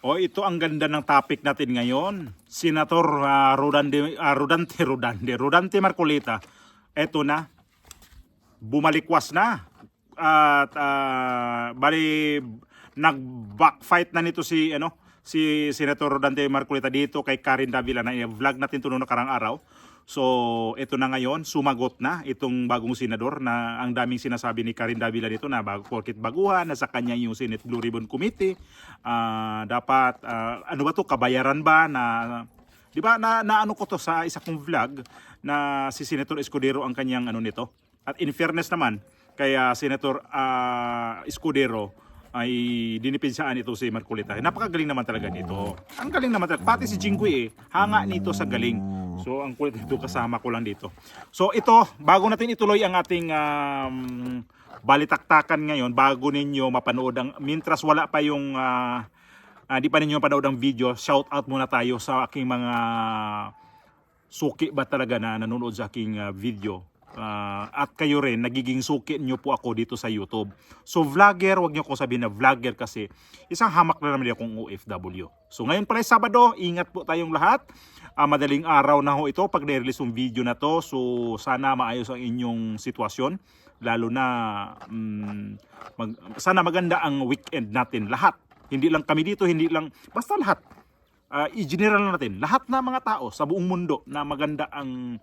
O ito ang ganda ng topic natin ngayon. Senator Rodante Marcolita. Ito na, bumalikwas na. At bali nag-backfight na nito si Senator Rodante Marcolita dito kay Karen Davila na i-vlog natin ito noong nakarang araw. So ito na ngayon, sumagot na itong bagong senador na ang daming sinasabi ni Karen Davila dito na porkit baguhan, nasa kanya yung Senate Blue Ribbon Committee. Dapat, ano ba to, kabayaran ba na, di ba na ano ko to sa isa kong vlog na si Senator Escudero ang kanyang ano nito. At in fairness naman, kaya Senator Escudero ay dinipinsaan ito si Marcolita. Napakagaling naman talaga nito. Ang galing naman talaga. Pati si Jinggoy hanga nito sa galing. So ang kulit nito, kasama ko lang dito. So ito, bago natin ituloy ang ating balitaktakan ngayon, bago ninyo mapanood ang, mintras wala pa yung di pa ninyo mapanood ang video, shout out muna tayo sa aking mga suki ba talaga na nanonood sa aking video. At kayo rin, nagiging suki nyo po ako dito sa YouTube. So vlogger, wag nyo ko sabihin na vlogger kasi isang hamak na naman akong OFW. So ngayon pala Sabado, ingat po tayong lahat. Madaling araw na ho ito pag na-release yung video na to. So sana maayos ang inyong sitwasyon. Lalo na sana maganda ang weekend natin lahat. Hindi lang kami dito, hindi lang, basta lahat. I-general natin, lahat na mga tao sa buong mundo na maganda ang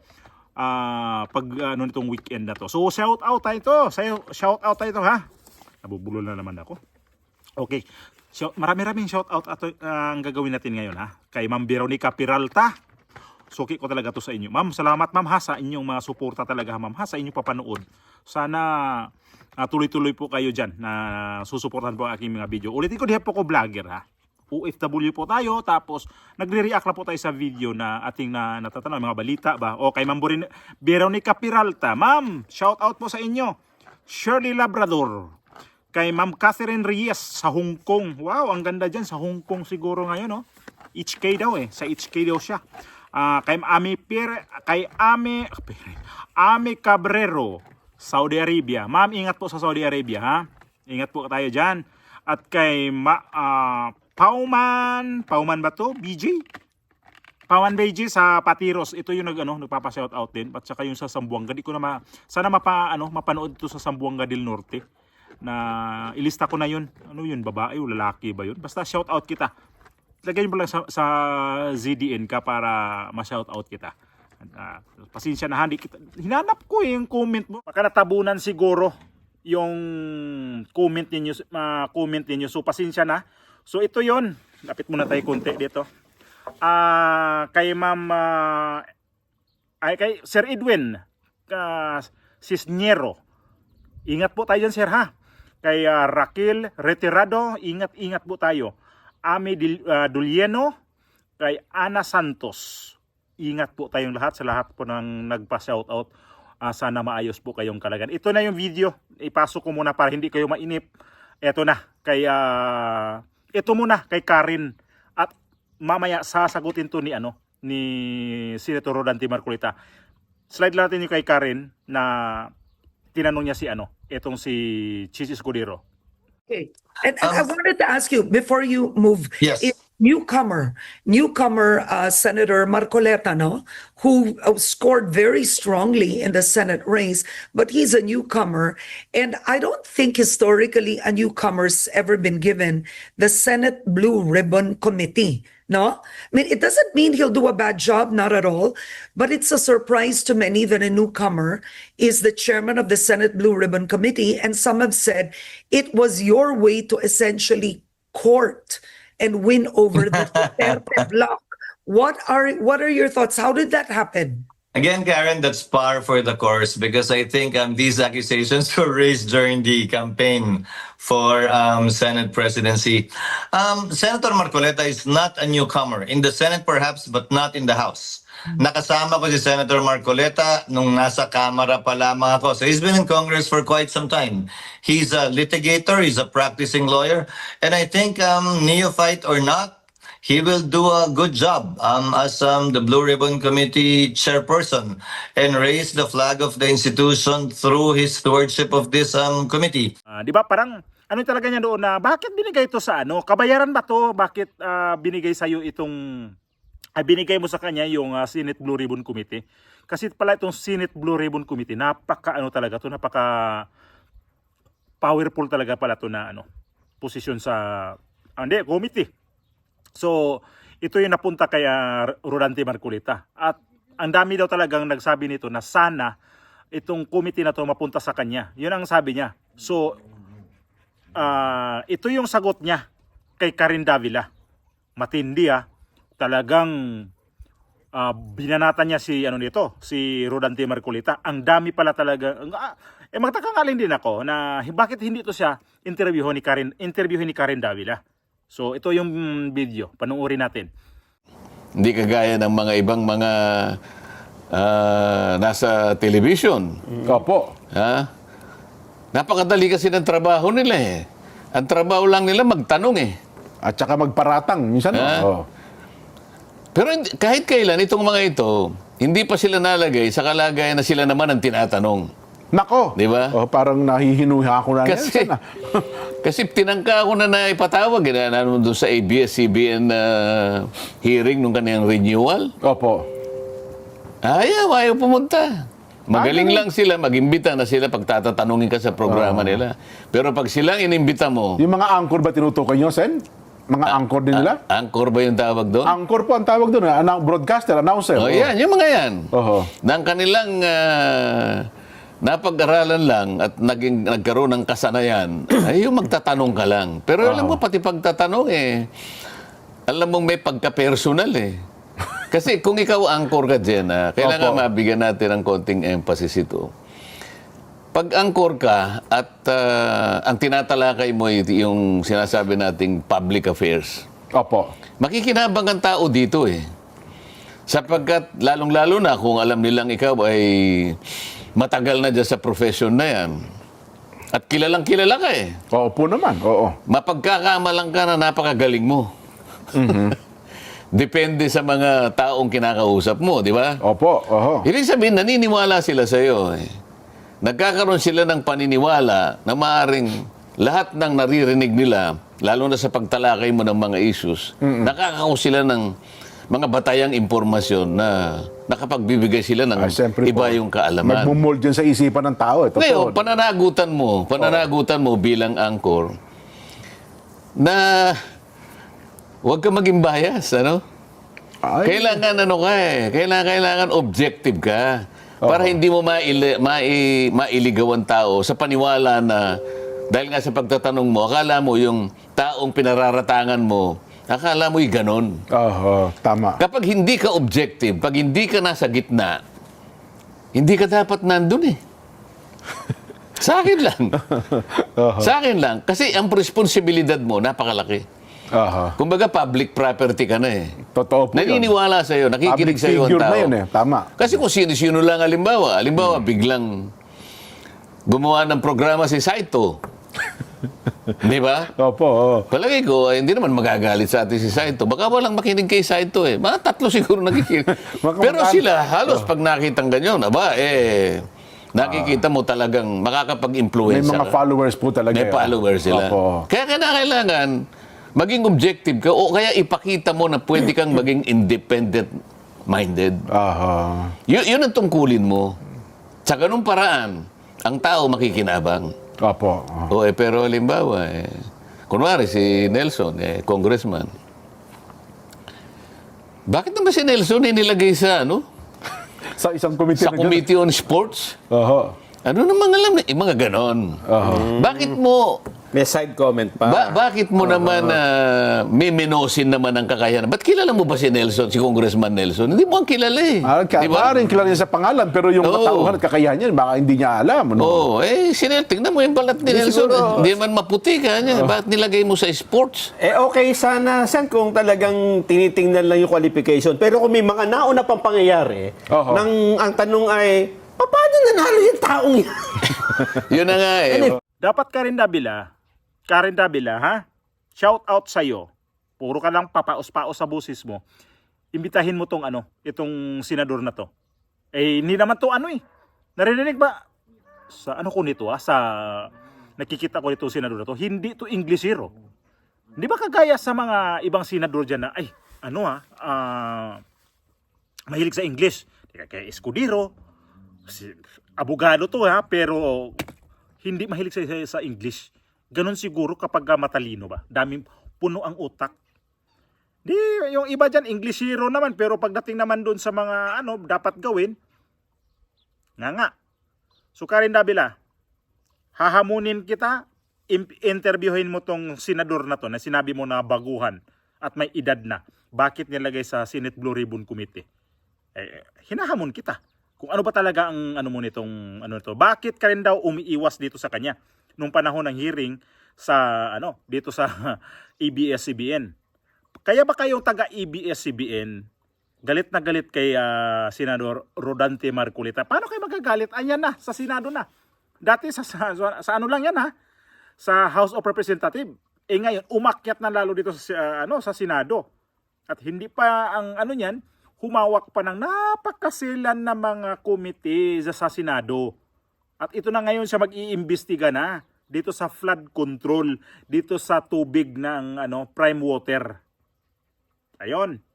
pag ano nitong weekend na to. So shout out tayo to. Shout out tayo to ha. Nabubulol na naman ako. Okay. Marami-raming shout out ang gagawin natin ngayon ha. Kay Ma'am Veronica Peralta. Suki ko talaga to sa inyo. Ma'am, salamat ma'am ha sa inyong mga suporta talaga ma'am ha sa inyong papanood. Sana tuloy-tuloy po kayo diyan na susuportahan po ang aking mga video. Ulitin ko, di po ko vlogger ha. OFW po tayo, tapos nagre-react lang po tayo sa video na ating natatanong, mga balita ba. O kay Ma'am Veronica Peralta, ma'am, shout out po sa inyo. Shirley Labrador, kay Ma'am Catherine Reyes sa Hong Kong. Wow, ang ganda dyan, sa Hong Kong siguro ngayon, no? HK daw sa HK daw siya. Kay Ame Cabrero, Saudi Arabia. Ma'am, ingat po sa Saudi Arabia, ha? Ingat po tayo dyan. At kay Pauman ba to? BJ? Pauman BJ sa Patiros. Ito yung nagpapa-shout out din. At saka yung sa Zamboanga. Di ko na sana mapanood ito sa Zamboanga del Norte. Na ilista ko na yun. Ano yun? Babae o lalaki ba yun? Basta shout out kita. Lagay mo lang sa ZDN ka para ma-shout out kita. Pasensya na, hinanap ko yung comment mo. Baka natabunan siguro yung comment ninyo. So pasensya na. So ito yon, lapit muna tayo konti dito. Kay Ma'am, kay Sir Edwin Cisniero, ingat po tayo dyan sir ha. Kay Raquel Retirado, ingat po tayo. Amy Dulieno, kay Ana Santos, ingat po tayong lahat sa lahat po ng nagpa-shoutout. Sana maayos po kayong kalagan. Ito na yung video, ipasok ko muna para hindi kayo mainip. Ito na, ito muna kay Karen, at mamaya sasagutin to ni Senator Rodante Marcolita. Slide lang natin yung kay Karen na tinanong niya itong si Chichi Escudero. Okay. And I wanted to ask you before you move. Yes. Newcomer, Senator Marcoleta, no, who scored very strongly in the Senate race, but he's a newcomer, and I don't think historically a newcomer's ever been given the Senate Blue Ribbon Committee. No, I mean, it doesn't mean he'll do a bad job, not at all, but it's a surprise to many that a newcomer is the chairman of the Senate Blue Ribbon Committee, and some have said it was your way to essentially court and win over the Duterte bloc. What are your thoughts? How did that happen? Again, Karen, that's par for the course because I think these accusations were raised during the campaign for Senate presidency. Senator Marcoleta is not a newcomer in the Senate perhaps, but not in the House. Nakasama ko si Senator Marcoleta nung nasa Kamara pa lamang ako. So he's been in Congress for quite some time. He's a litigator, he's a practicing lawyer, and I think neophyte or not, he will do a good job as the Blue Ribbon Committee chairperson and raise the flag of the institution through his stewardship of this committee. Di ba parang ano talaga niya doon na bakit binigay ito sa ano? Kabayaran ba to? Bakit binigay sa iyo itong binigay mo sa kanya yung Senate Blue Ribbon Committee? Kasi pala itong Senate Blue Ribbon Committee, napaka ano talaga to, napaka powerful talaga pala to na ano, posisyon sa committee. So, ito yung napunta kay Rodante Marcolita. At ang dami daw talagang nagsabi nito na sana itong committee na to mapunta sa kanya. Yun ang sabi niya. So, ito yung sagot niya kay Karen Davila. Matindi talagang binanatan niya si si Rodante Marcolita. Ang dami pala talaga. Magtakangaling din ako na bakit hindi ito siya interviewin ni Karen Davila. So ito yung video, panuorin natin. Hindi kagaya ng mga ibang mga nasa television. Opo. Ha? Napakadali kasi ng trabaho nila eh. Ang trabaho lang nila magtanong eh. At saka magparatang. Minsan, Ah. Pero kahit kailan itong mga ito, hindi pa sila nalagay sa kalagayan na sila naman ang tinatanong. Nako. Di ba? Parang nahihinuha ako na Kasi, yan. kasi tinangka ko na ipatawag doon sa ABS-CBN hearing nung kanyang renewal. Opo. Ayaw pumunta. Magaling lang sila, mag-imbita na sila pag tatatanungin ka sa programa nila. Pero pag silang inimbita mo, Yung mga angkor ba tinutukoy nyo, Sen? Mga angkor din nila? angkor ba yung tawag doon? Angkor po ang tawag doon. Broadcaster, announcer. Oh, yan, yung mga yan. Oho. Nang kanilang napag-aralan lang at nagkaroon ng kasanayan, ay yung magtatanong ka lang. Pero alam mo, pati pagtatanong alam mong may pagka-personal Kasi kung ikaw angkor ka dyan, kailangan Opo. mabigyan natin ng konting emphasis ito. Pag angkor ka at ang tinatalakay mo yung sinasabi nating public affairs, Opo. makikinabang ang tao dito Sapagkat lalong-lalo na kung alam nilang ikaw ay matagal na dyan sa profession na yan. At kilalang kilala ka Opo naman. Oo. Mapagkakamalang ka na napakagaling mo. Depende sa mga taong kinakausap mo, di ba? Opo. Oho. Ibig sabihin, naniniwala sila sa iyo. Nagkakaroon sila ng paniniwala na maaring lahat ng naririnig nila, lalo na sa pagtalakay mo ng mga issues, nakakakuha sila ng mga batayang impormasyon na nakapagbibigay sila ng Siyempre iba po. yung kaalaman. Nagmumold dyan sa isipan ng tao. Totoo. Ngayon, pananagutan mo bilang angkor na huwag ka maging bias, Ay. Kailangan objective ka. Para hindi mo mailigaw ang tao sa paniwala na dahil nga sa pagtatanong mo, akala mo yung taong pinararatangan mo, akala mo'y ganon. Oho. Tama. Kapag hindi ka objective, pag hindi ka nasa gitna, hindi ka dapat nandun Sa akin lang. Sa akin lang. Kasi ang responsibilidad mo, napakalaki. Oho. Kumbaga, public property ka na Totoo po yun. Naniniwala sa'yo, nakikinig Public sa'yo ang figure tao. na yun Tama. Kasi kung sino-sino lang, halimbawa, biglang gumawa ng programa si Saito. Di ba? Opo. Oo. Palagi ko, hindi naman magagalit sa atin si Saito. Baka walang makinig kay Saito Mga 3 siguro nakikinig. Pero sila, halos pag nakitang ganyan, nakikita mo talagang makakapag-influence May mga followers po talaga. May followers sila. Opo. Kaya kailangan maging objective ka o kaya ipakita mo na pwede kang maging independent-minded. Aha. Yun ang tungkulin mo. Sa ganung paraan, ang tao makikinabang. Opo. Pero halimbawa, kunwari si Nelson, congressman. Bakit naman si Nelson nilagay sa Sa isang committee. sa Committee on Sports? Oho. Ano namang alam na mga ganon. Bakit mo May side comment pa. bakit mo naman miminosin naman ang kakayahan? Ba't kilala mo ba si Nelson, si Congressman Nelson? Hindi mo ang kilala Di ba? Maaaring kilala niya sa pangalan, pero yung katauhan at kakayahan niya, baka hindi niya alam. Tingnan mo yung balat ni Nelson. siguro. Hindi man maputi ka niya. Bakit nilagay mo sa sports? Okay sana, Sen, kung talagang tinitingnan lang yung qualification. Pero kung may mga nauna pang pangyayari, Oho. ang tanong ay, paano nanalo yung taong yan? Yun na nga Dapat Karen Davila, shout out sa'yo. Puro ka lang papaos-paos sa busis mo. Imbitahin mo itong senador na to. Hindi naman to Narinig ba? Sa ko nito sa nakikita ko dito senador na to, hindi to Inglesero. Hindi ba kagaya sa mga ibang senador dyan na, ay, mahilig sa English. Kaya Escudero, abogado to pero hindi mahilig sa English. Ganon siguro kapag matalino ba. Daming puno ang utak. Di, yung iba dyan, Englishero naman, pero pagdating naman doon sa mga dapat gawin, nga. So Karen Davila, hahamunin kita, interviewin mo tong senador na to na sinabi mo na baguhan at may edad na. Bakit nilagay sa Senate Blue Ribbon Committee? Hinahamon kita. Kung ano ba talaga ang mo nitong to? Bakit ka rin daw umiiwas dito sa kanya nung panahon ng hearing sa dito sa ABS-CBN? Kaya ba kayong taga ABS-CBN galit na galit kay Senador Rodante Marcolita? Paano kayo magagalit? Ayan na sa Senado na. Dati sa ano lang yan sa House of Representatives. Ngayon umakyat na lalo dito sa Senado. At hindi pa ang niyan, humawak pa ng napakasilan na mga komite sa Senado. At ito na ngayon siya mag-iimbestiga na dito sa flood control, dito sa tubig ng prime water. Ayon.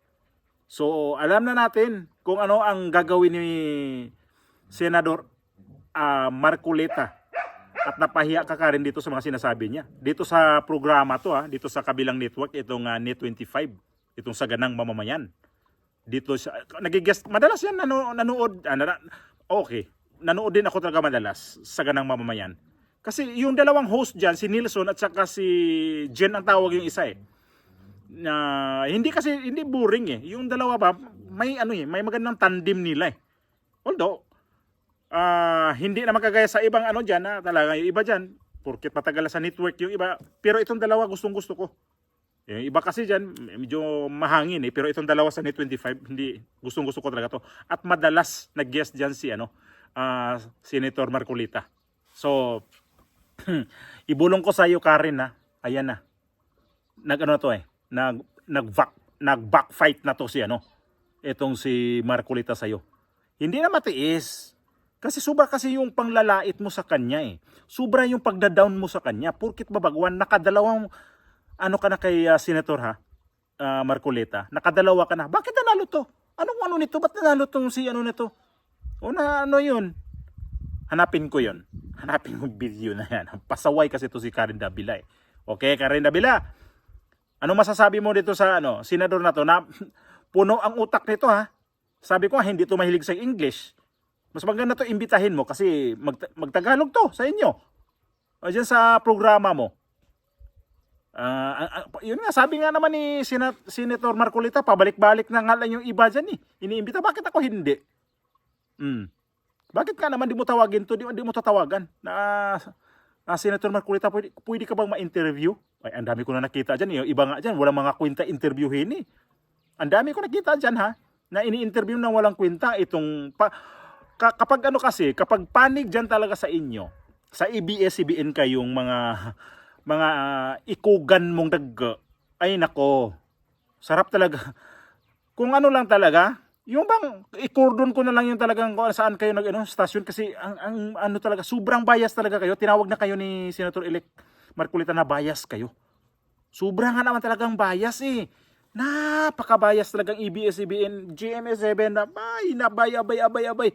So, alam na natin kung ano ang gagawin ni Senador Marcolita. At napahiya ka rin dito sa mga sinasabi niya. Dito sa programa to dito sa kabilang network, itong Net25, itong Saganang Mamamayan. Dito siya, nagigest, madalas yan nanood, okay, nanood din ako talaga madalas sa Ganang Mamamayan. Kasi yung dalawang host dyan, si Nilson at saka si Jen ang tawag yung isa na hindi boring yung dalawa ba, may may magandang tandem nila Although, hindi na magkagaya sa ibang dyan talaga yung iba dyan, porket matagal sa network yung iba, pero itong dalawa gustong gusto ko. Yung iba kasi dyan, medyo mahangin pero itong dalawa sa Net25, hindi, gustong gusto ko talaga to. At madalas nag-guest dyan si Senator Marcolita. So, ibulong ko sa iyo Karen ayan na. Nag-backfight na to itong si Marcolita sa iyo. Hindi na matiis. Kasi sobra kasi yung panglalait mo sa kanya Sobra yung pagda-down mo sa kanya. Porkit babagwan, nakadalawang ka na kay Senator Marcolita. Nakadalawa ka na. Bakit nanalo to? Anong nito? Ba't nanalo tong si nito? O yun? Hanapin ko yun. Hanapin ko video na yan. Pasaway kasi to si Karen Davila Okay, Karen Davila. Ano masasabi mo dito sa senador na to na puno ang utak nito Sabi ko hindi to mahilig sa English. Mas maganda to imbitahin mo kasi magtagalog to sa inyo. O dyan sa programa mo. Yun nga, sabi nga naman ni Senator Marcolita, pabalik-balik na nga lang yung iba dyan Iniimbita, bakit ako hindi? Bakit ka naman di mo tawagin to, di mo tatawagan? Senator Marcolita, pwede ka bang ma-interview? Ay, ang dami ko na nakita dyan. Yung iba nga dyan, walang mga kwenta interviewin Ang dami ko nakita dyan na ini-interview na walang kwenta. Kapag kapag panig dyan talaga sa inyo, sa ABS-CBN kayong mga ikugan mong ay nako, sarap talaga. Kung lang talaga, yung bang i-cordon ko na lang yung talagang saan kayo stasyon kasi ang talaga, sobrang bias talaga kayo. Tinawag na kayo ni Senator-elect Marcolita na bias kayo. Sobrang naman talagang bias Napaka-bias talagang ABS-CBN, GMA7 abay.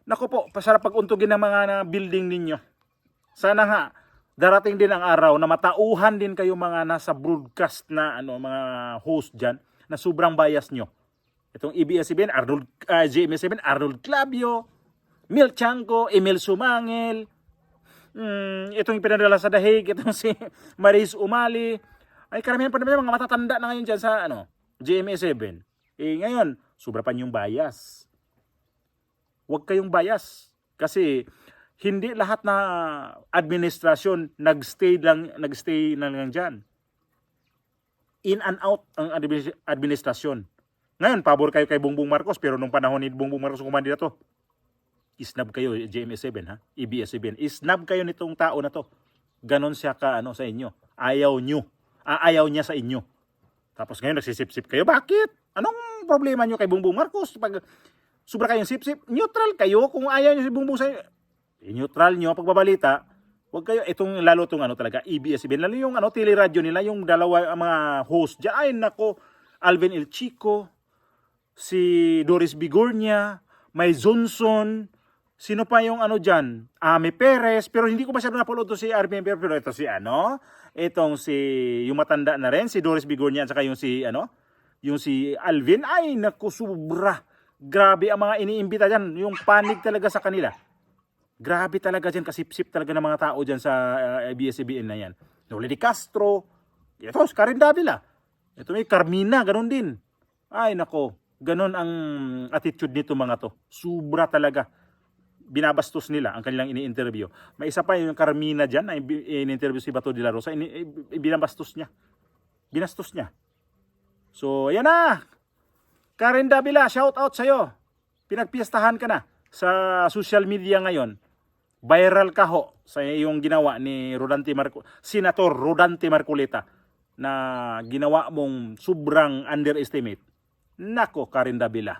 Nako po, pasarap pag-untugin ng mga building ninyo. Sana darating din ang araw na matauhan din kayo mga nasa broadcast na mga host dyan na sobrang bias nyo. Itong ABS-CBN, GMA7, Arnold Clavio, Mil Chanco, Emil Sumangel, itong pinadala sa Dahig, itong si Maris Umali, ay karamihan pa naman mga matatanda na ngayon dyan sa GMA7. Ngayon, sobra pa yung bias. Huwag kayong bias. Kasi hindi lahat na administrasyon nagstay lang dyan. In and out ang administrasyon. Ngayon, pabor kayo kay Bongbong Marcos, pero nung panahon ni Bongbong Marcos kumandidato, isnab kayo, GMA7 ABS-CBN. Isnab kayo nitong tao na to. Ganon siya sa inyo. Ayaw niya sa inyo. Tapos ngayon nagsisip-sip kayo. Bakit? Anong problema nyo kay Bongbong Marcos? Pag sobra kayong sip-sip, neutral kayo. Kung ayaw nyo si Bongbong sa neutral nyo pagbabalita, Wag kayo, itong lalo itong ano talaga, ABS-CBN, lalo yung ano, teleradyo nila, yung dalawa ang mga host dyan, ay nako, Alvin El Chico, si Doris Bigornia, May Johnson, sino pa yung ano dyan, Ame Perez, pero hindi ko masyado napanood to si RBM, pero ito si ano, itong si, yung matanda na rin, si Doris Bigornia, at saka yung si, ano, yung si Alvin, ay nako, sobra. Grabe ang mga iniimbita dyan, yung panig talaga sa kanila. Grabe talaga dyan, kasipsip talaga ng mga tao dyan sa ABS-CBN na yan. Noli Di Castro, ito, Karen Davila. Ito may Carmina, ganun din. Ay nako, ganun ang attitude nito mga to. Sobra talaga. Binabastos nila ang kanilang ini-interview. May isa pa yung Carmina dyan, na in-interview si Bato de la Rosa, binabastos niya. Binastos niya. So, ayan na. Karen Davila, shout out sa'yo. Pinagpiestahan ka na sa social media ngayon. Viral ka ho sa iyong ginawa ni Senator Rodante Marcoleta na ginawa mong sobrang underestimate. Nako, Karen Davila.